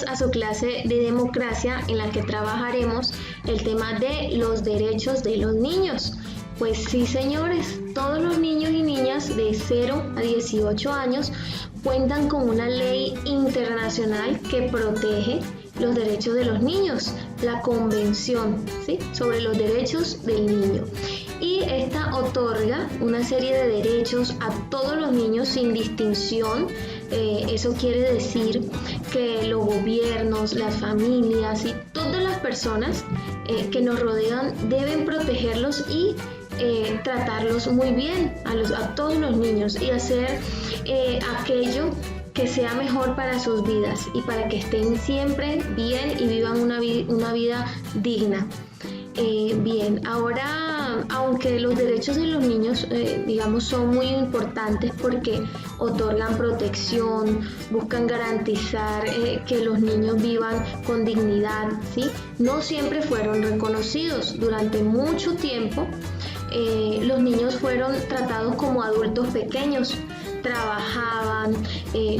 bienvenidos a su clase de democracia en la que trabajaremos el tema de los derechos de los niños. Pues sí, señores, todos los niños y niñas de 0 a 18 años cuentan con una ley internacional que protege los derechos de los niños, la Convención, ¿sí?, sobre los derechos del niño. Y esta otorga una serie de derechos a todos los niños sin distinción. Eso quiere decir que los gobiernos, las familias y todas las personas que nos rodean deben protegerlos y tratarlos muy bien a todos los niños y hacer aquello que sea mejor para sus vidas y para que estén siempre bien y vivan una vida digna. Bien, ahora, aunque los derechos de los niños, digamos, son muy importantes porque otorgan protección, buscan garantizar que los niños vivan con dignidad, ¿sí?, no siempre fueron reconocidos. Durante mucho tiempo, los niños fueron tratados como adultos pequeños, trabajaban,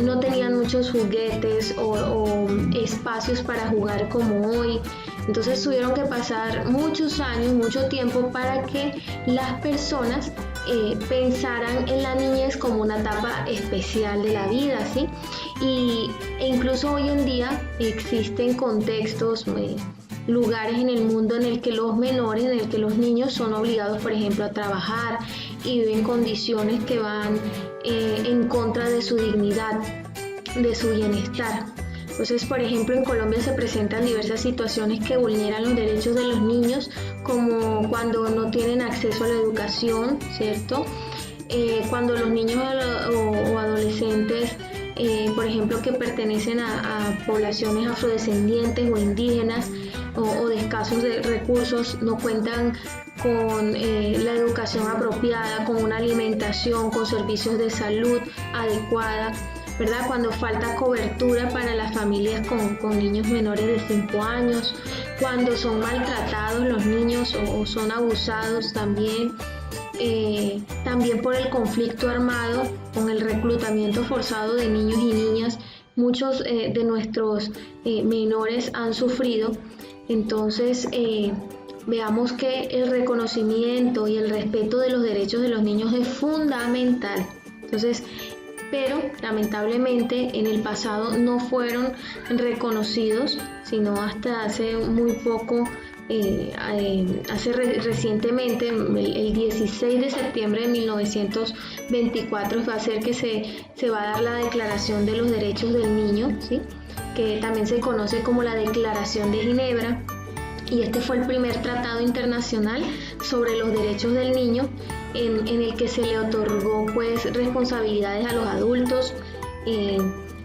no tenían muchos juguetes o espacios para jugar como hoy. Entonces tuvieron que pasar muchos años, mucho tiempo para que las personas pensaran en la niñez como una etapa especial de la vida, ¿sí? E incluso hoy en día existen contextos, lugares en el mundo en el que los menores, en el que los niños son obligados, por ejemplo, a trabajar y viven condiciones que van en contra de su dignidad, de su bienestar. Entonces, por ejemplo, en Colombia se presentan diversas situaciones que vulneran los derechos de los niños, como cuando no tienen acceso a la educación, ¿cierto? Cuando los niños o adolescentes, por ejemplo, que pertenecen a poblaciones afrodescendientes o indígenas o de escasos recursos, no cuentan con la educación apropiada, con una alimentación, con servicios de salud adecuada, ¿verdad? Cuando falta cobertura para las familias con niños menores de 5 años, cuando son maltratados los niños o son abusados también, también por el conflicto armado, con el reclutamiento forzado de niños y niñas. Muchos de nuestros menores han sufrido. Entonces, veamos que el reconocimiento y el respeto de los derechos de los niños es fundamental. Entonces, pero lamentablemente en el pasado no fueron reconocidos, sino hasta hace muy poco, recientemente, el 16 de septiembre de 1924 va a ser que se va a dar la Declaración de los Derechos del Niño, ¿sí?, que también se conoce como la Declaración de Ginebra, y este fue el primer tratado internacional sobre los derechos del niño en el que se le otorgó pues responsabilidades a los adultos,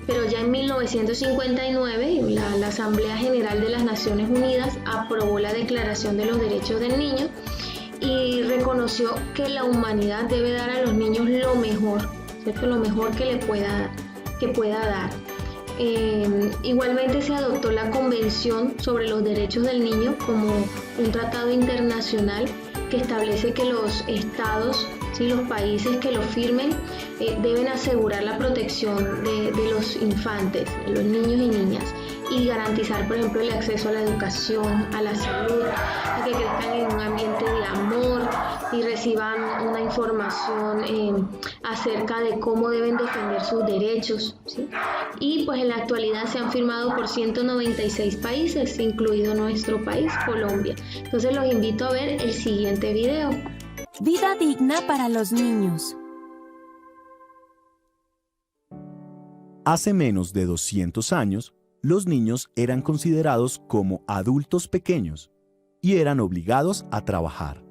pero ya en 1959 la Asamblea General de las Naciones Unidas aprobó la Declaración de los Derechos del Niño y reconoció que la humanidad debe dar a los niños lo mejor, ¿cierto?, lo mejor que pueda dar. Igualmente se adoptó la Convención sobre los Derechos del Niño como un tratado internacional que establece que los estados, ¿sí?, los países que lo firmen deben asegurar la protección de los infantes, de los niños y niñas, y garantizar, por ejemplo, el acceso a la educación, a la salud, a que crezcan en un ambiente de amor y reciban una información acerca de cómo deben defender sus derechos, ¿sí? Y pues en la actualidad se han firmado por 196 países, incluido nuestro país, Colombia. Entonces los invito a ver el siguiente video. Vida digna para los niños. Hace menos de 200 años, los niños eran considerados como adultos pequeños y eran obligados a trabajar.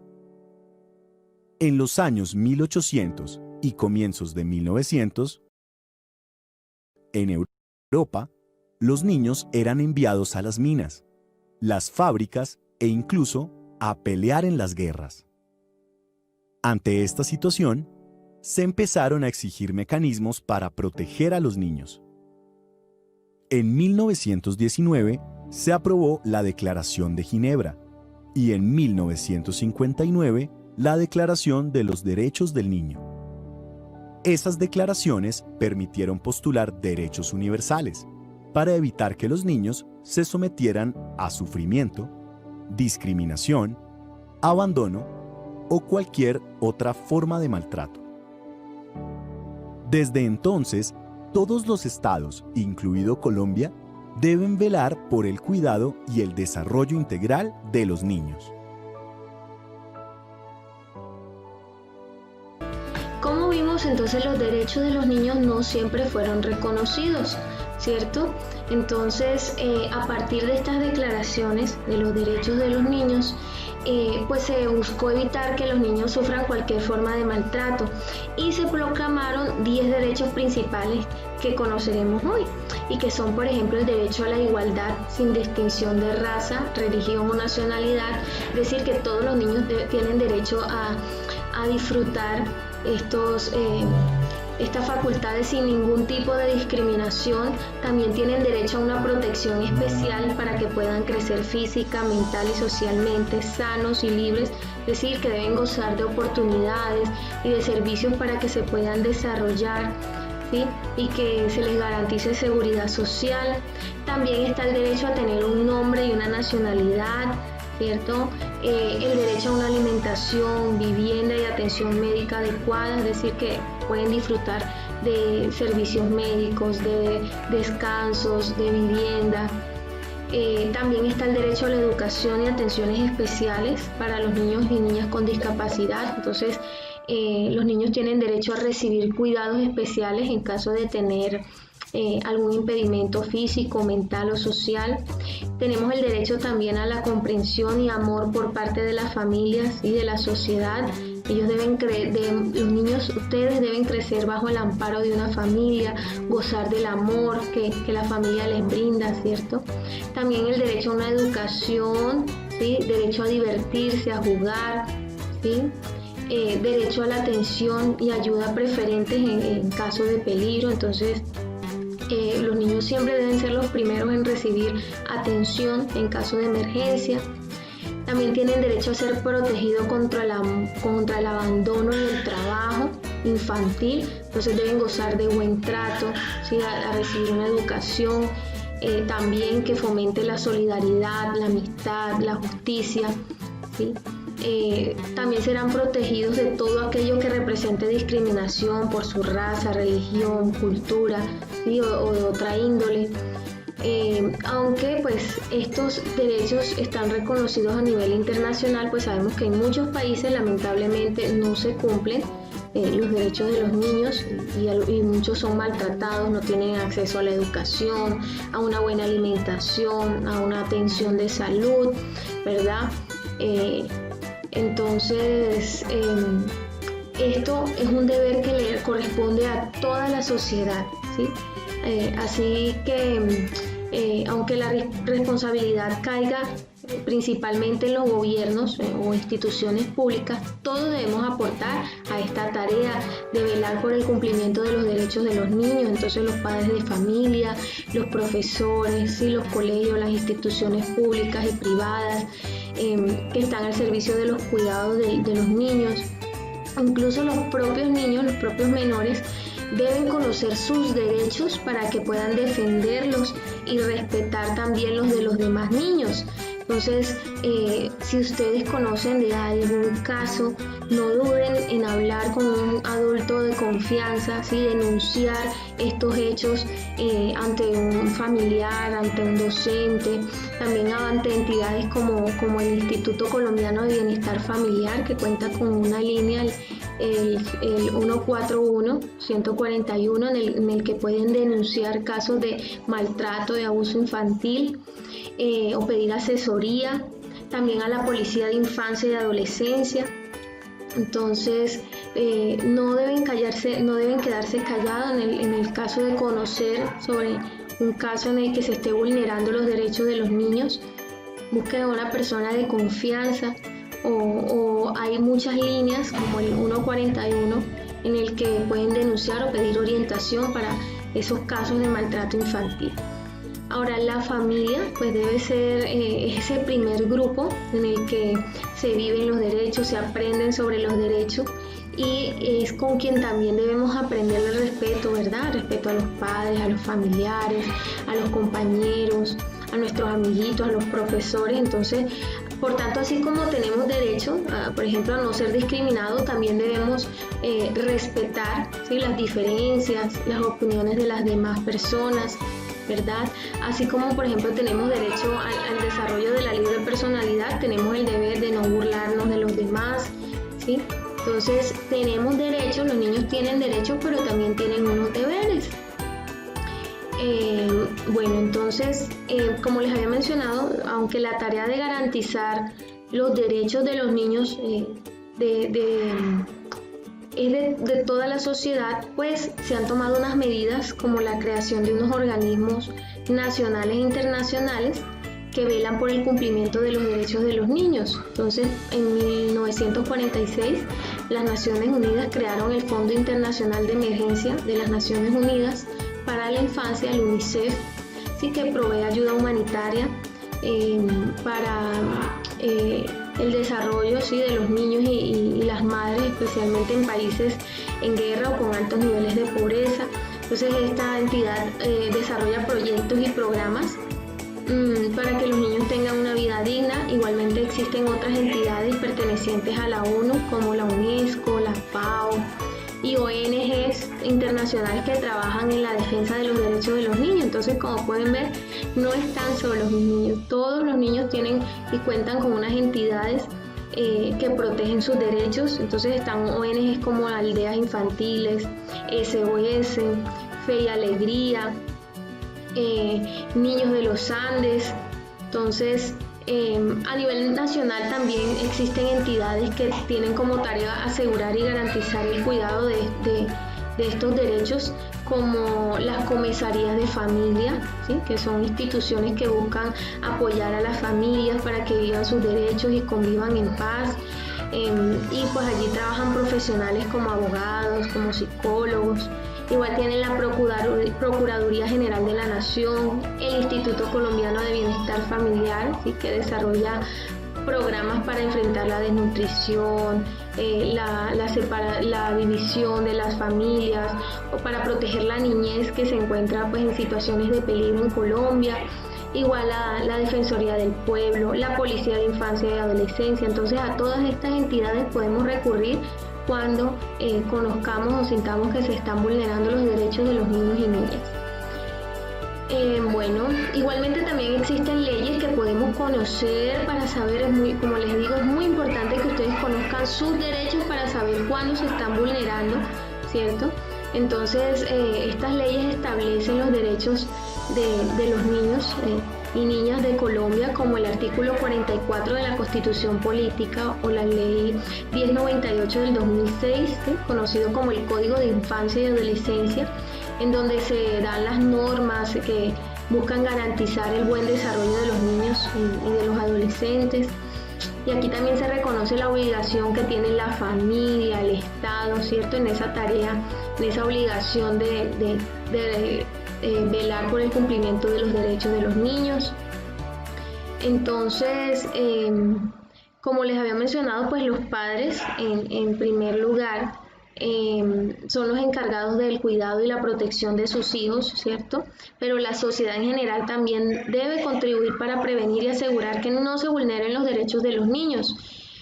En los años 1800 y comienzos de 1900, en Europa, los niños eran enviados a las minas, las fábricas e incluso a pelear en las guerras. Ante esta situación, se empezaron a exigir mecanismos para proteger a los niños. En 1919 se aprobó la Declaración de Ginebra y en 1959 la Declaración de los Derechos del Niño. Esas declaraciones permitieron postular derechos universales, para evitar que los niños se sometieran a sufrimiento, discriminación, abandono o cualquier otra forma de maltrato. Desde entonces, todos los estados, incluido Colombia, deben velar por el cuidado y el desarrollo integral de los niños. Como vimos, entonces los derechos de los niños no siempre fueron reconocidos, ¿cierto? Entonces, a partir de estas declaraciones de los derechos de los niños, pues se buscó evitar que los niños sufran cualquier forma de maltrato y se proclamaron 10 derechos principales que conoceremos hoy y que son, por ejemplo, el derecho a la igualdad sin distinción de raza, religión o nacionalidad, es decir, que todos los niños tienen derecho a disfrutar estas facultades sin ningún tipo de discriminación. También tienen derecho a una protección especial para que puedan crecer física, mental y socialmente sanos y libres, es decir, que deben gozar de oportunidades y de servicios para que se puedan desarrollar, ¿sí? Y que se les garantice seguridad social. También está el derecho a tener un nombre y una nacionalidad, ¿cierto? El derecho a una alimentación, vivienda y atención médica adecuada, es decir, que pueden disfrutar de servicios médicos, de descansos, de vivienda. También está el derecho a la educación y atenciones especiales para los niños y niñas con discapacidad. Entonces, los niños tienen derecho a recibir cuidados especiales en caso de tener algún impedimento físico, mental o social. Tenemos el derecho también a la comprensión y amor por parte de las familias y de la sociedad. Los niños, ustedes deben crecer bajo el amparo de una familia, gozar del amor que la familia les brinda, ¿cierto? También el derecho a una educación, ¿sí? Derecho a divertirse, a jugar, ¿sí? Derecho a la atención y ayuda preferentes en caso de peligro. Entonces, los niños siempre deben ser los primeros en recibir atención en caso de emergencia. También tienen derecho a ser protegidos contra el abandono y el trabajo infantil. Entonces deben gozar de buen trato, ¿sí? a recibir una educación también que fomente la solidaridad, la amistad, la justicia, ¿sí? También serán protegidos de todo aquello que represente discriminación por su raza, religión, cultura, ¿sí? o de otra índole. Aunque pues estos derechos están reconocidos a nivel internacional, pues sabemos que en muchos países lamentablemente no se cumplen los derechos de los niños y muchos son maltratados, no tienen acceso a la educación, a una buena alimentación, a una atención de salud, ¿verdad? Entonces, esto es un deber que le corresponde a toda la sociedad, ¿sí? Así que, aunque la responsabilidad caiga principalmente en los gobiernos o instituciones públicas, todos debemos aportar a esta tarea de velar por el cumplimiento de los derechos de los niños. Entonces, los padres de familia, los profesores, ¿sí? Los colegios, las instituciones públicas y privadas que están al servicio de los cuidados de los niños, incluso los propios niños, los propios menores, deben conocer sus derechos para que puedan defenderlos y respetar también los de los demás niños. Entonces, si ustedes conocen de algún caso, no duden en hablar con un adulto de confianza, ¿sí? Denunciar estos hechos ante un familiar, ante un docente, también ante entidades como el Instituto Colombiano de Bienestar Familiar, que cuenta con una línea, el 141 en el que pueden denunciar casos de maltrato, de abuso infantil o pedir asesoría, también a la Policía de Infancia y Adolescencia. Entonces, no deben quedarse callados en el caso de conocer sobre un caso en el que se esté vulnerando los derechos de los niños. Busquen a una persona de confianza o hay muchas líneas como el 141 en el que pueden denunciar o pedir orientación para esos casos de maltrato infantil. Ahora, la familia pues debe ser ese primer grupo en el que se viven los derechos, se aprenden sobre los derechos y es con quien también debemos aprender el respeto, ¿verdad? Respeto a los padres, a los familiares, a los compañeros, a nuestros amiguitos, a los profesores. Entonces, por tanto, así como tenemos derecho, por ejemplo, a no ser discriminados, también debemos respetar, ¿sí?, las diferencias, las opiniones de las demás personas, ¿verdad? Así como, por ejemplo, tenemos derecho al desarrollo de la libre personalidad, tenemos el deber de no burlarnos de los demás, ¿sí? Entonces, tenemos derechos, los niños tienen derechos, pero también tienen unos deberes. Bueno, entonces, como les había mencionado, aunque la tarea de garantizar los derechos de los niños es de toda la sociedad, pues se han tomado unas medidas como la creación de unos organismos nacionales e internacionales que velan por el cumplimiento de los derechos de los niños. Entonces, en 1946, las Naciones Unidas crearon el Fondo Internacional de Emergencia de las Naciones Unidas para la Infancia, el UNICEF, ¿sí?, que provee ayuda humanitaria para el desarrollo, ¿sí?, de los niños y las madres, especialmente en países en guerra o con altos niveles de pobreza. Entonces, esta entidad desarrolla proyectos y programas para que los niños tengan una vida digna. Igualmente existen otras entidades pertenecientes a la ONU, como la UNESCO, la FAO y ONGs internacionales que trabajan en la defensa de los derechos de los niños. Entonces, como pueden ver, no están solos los niños. Todos los niños tienen y cuentan con unas entidades que protegen sus derechos. Entonces, están ONGs como Aldeas Infantiles, SOS, Fe y Alegría, Niños de los Andes. Entonces, a nivel nacional también existen entidades que tienen como tarea asegurar y garantizar el cuidado de estos derechos, como las comisarías de familia, ¿sí?, que son instituciones que buscan apoyar a las familias para que vivan sus derechos y convivan en paz. Y pues allí trabajan profesionales como abogados, como psicólogos. Igual tienen la Procuraduría General de la Nación, el Instituto Colombiano de Bienestar Familiar, ¿sí?, que desarrolla programas para enfrentar la desnutrición, la división de las familias, o para proteger la niñez que se encuentra pues en situaciones de peligro en Colombia. Igual la Defensoría del Pueblo, la Policía de Infancia y Adolescencia. Entonces, a todas estas entidades podemos recurrir cuando conozcamos o sintamos que se están vulnerando los derechos de los niños y niñas. Bueno, igualmente también existen leyes que podemos conocer para saber, como les digo, es muy importante que ustedes conozcan sus derechos para saber cuándo se están vulnerando, ¿cierto? Entonces, estas leyes establecen los derechos de los niños y niñas de Colombia, como el artículo 44 de la Constitución Política o la Ley 1098 del 2006, ¿sí?, conocido como el Código de Infancia y Adolescencia, en donde se dan las normas que buscan garantizar el buen desarrollo de los niños y de los adolescentes. Y aquí también se reconoce la obligación que tiene la familia, el Estado, ¿cierto?, en esa tarea, en esa obligación de velar por el cumplimiento de los derechos de los niños. Entonces, como les había mencionado, pues los padres en primer lugar son los encargados del cuidado y la protección de sus hijos, ¿cierto? Pero la sociedad en general también debe contribuir para prevenir y asegurar que no se vulneren los derechos de los niños.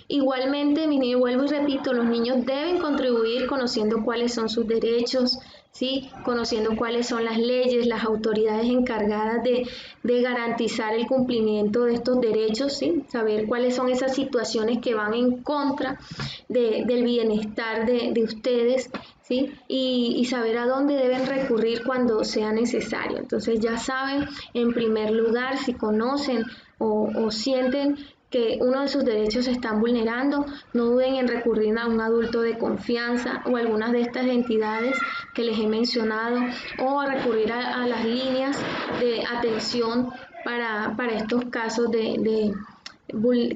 Igualmente, mis niños, vuelvo y repito, los niños deben contribuir conociendo cuáles son sus derechos, ¿sí?, conociendo cuáles son las leyes, las autoridades encargadas de garantizar el cumplimiento de estos derechos, ¿sí?, saber cuáles son esas situaciones que van en contra del bienestar de ustedes, ¿sí?, y saber a dónde deben recurrir cuando sea necesario. Entonces, ya saben, en primer lugar, si conocen o sienten que uno de sus derechos se están vulnerando, no duden en recurrir a un adulto de confianza o algunas de estas entidades que les he mencionado, o a recurrir a las líneas de atención para estos casos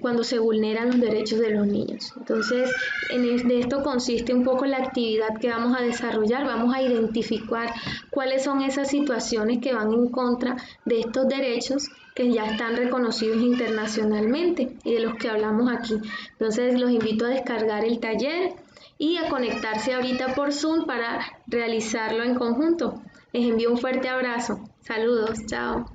cuando se vulneran los derechos de los niños. Entonces, de esto consiste un poco la actividad que vamos a desarrollar. Vamos a identificar cuáles son esas situaciones que van en contra de estos derechos que ya están reconocidos internacionalmente y de los que hablamos aquí. Entonces, los invito a descargar el taller y a conectarse ahorita por Zoom para realizarlo en conjunto. Les envío un fuerte abrazo. Saludos, chao.